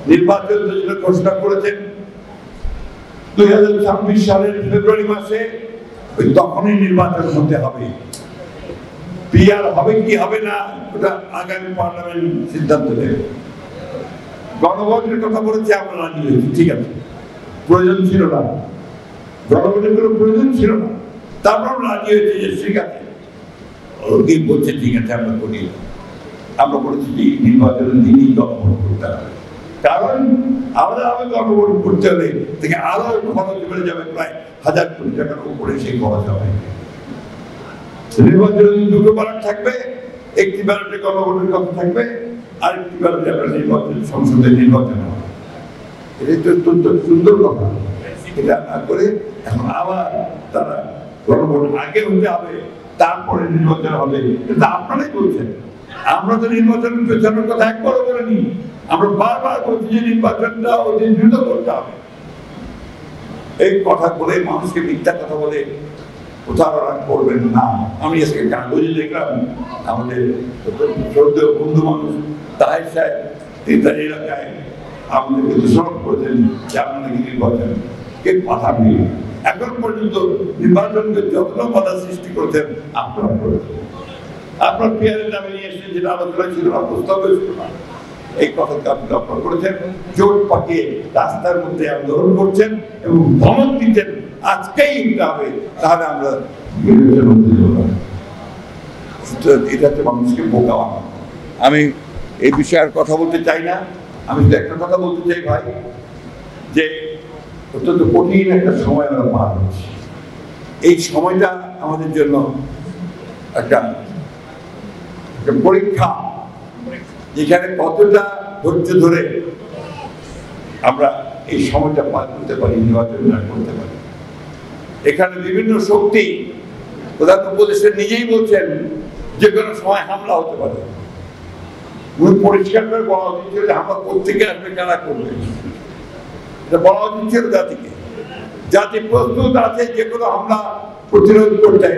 নির্বাচন যেটা ঘোষণা করেছেন 2026 সালের ফেব্রুয়ারি মাসে, তখনই নির্বাচন হতে হবে। পিআর হবে কি হবে না ওটা আগামী পার্লামেন্ট সিদ্ধান্ত নেবে। গণভোটের কথা বলেছে, আমরা রাজি হয়েছি, ঠিক আছে, প্রয়োজন ছিল না, গণভোটের কোনো প্রয়োজন ছিল না, তারপর রাজি হয়েছে যে ঠিক আছে, ওকেই বলছে ঠিক আছে আমরা করি। আমরা বলেছি যে নির্বাচনের দিনই গণভোট করতে হবে, কারণ আমরা গণভোট করতে হলে থেকে আরো খরচ বেড়ে যাবে, প্রায় 1000 কোটি টাকার উপরে সেই খরচ হবে। নির্বাচনের দুটো ব্যালট থাকবে, একটি ব্যালটে গণভোটের কথা থাকবে, আরেকটি ব্যালটে আপনার নির্বাচন সংসদের নির্বাচন হবে। এটাই তো অত্যন্ত সুন্দর কথা। এটা না করে এখন আবার তারা গণভোট আগে হতে হবে, তারপরে নির্বাচন হবে, এটা আপনারাই বলছেন। আমরা তো নির্বাচনের পেছনের কথা একবারও বলিনি, আমরা বারবার বলছি যে নির্বাচনটা অতি দ্রুত করতে হবে। এই কথা বলে মানুষকে মিথ্যা কথা বলে প্রতারণা করবেন না। আমি আজকে কাগজে দেখলাম আমাদের শ্রদ্ধেয় বন্ধু মানুষ তাহের সাহেব তার এলাকায় আমাদেরকে দোষারোপ করেছেন যে আমরা নাকি নির্বাচনকে বাধা দিয়ে এখন পর্যন্ত নির্বাচনকে যতটা বাধা সৃষ্টি করেছেন আপনারা করেছেন। আপনার পিয়ারের নামে নিয়ে এসে যেটা আলোচনা ছিল না, প্রস্তাব ছিল না, এই কথাকে আপনি আপনারা করেছেন। জোট পাকিয়ে রাস্তার মধ্যে আন্দোলন করছেন এবং ধমক দিচ্ছেন আজকেই এটা হবে, তাহলে আমরা এটাতে মানুষকে বোকা বানাবো। আমি এই বিষয়ে আর কথা বলতে চাই না। আমি শুধু একটা কথা বলতে চাই ভাই, যে অত্যন্ত কঠিন একটা সময় আমরা পার হচ্ছি। এই সময়টা আমাদের জন্য একটা পরীক্ষা, যেখানে কতটা ধৈর্য ধরে আমরা এই সময়টা পার করতে পারি, নির্বাচন করতে পারি। এখানে বিভিন্ন শক্তি, প্রধান উপদেষ্টা নিজেই বলছেন যে কোনো সময় হামলা হতে পারে। পরিষ্কার করে বলা উচিত ছিল যে হামলা কোত্থেকে আসবে, কারা করবে, এটা বলা উচিত ছিল জাতিকে। জাতি প্রস্তুত আছে যে কোনো হামলা প্রতিরোধ করতে।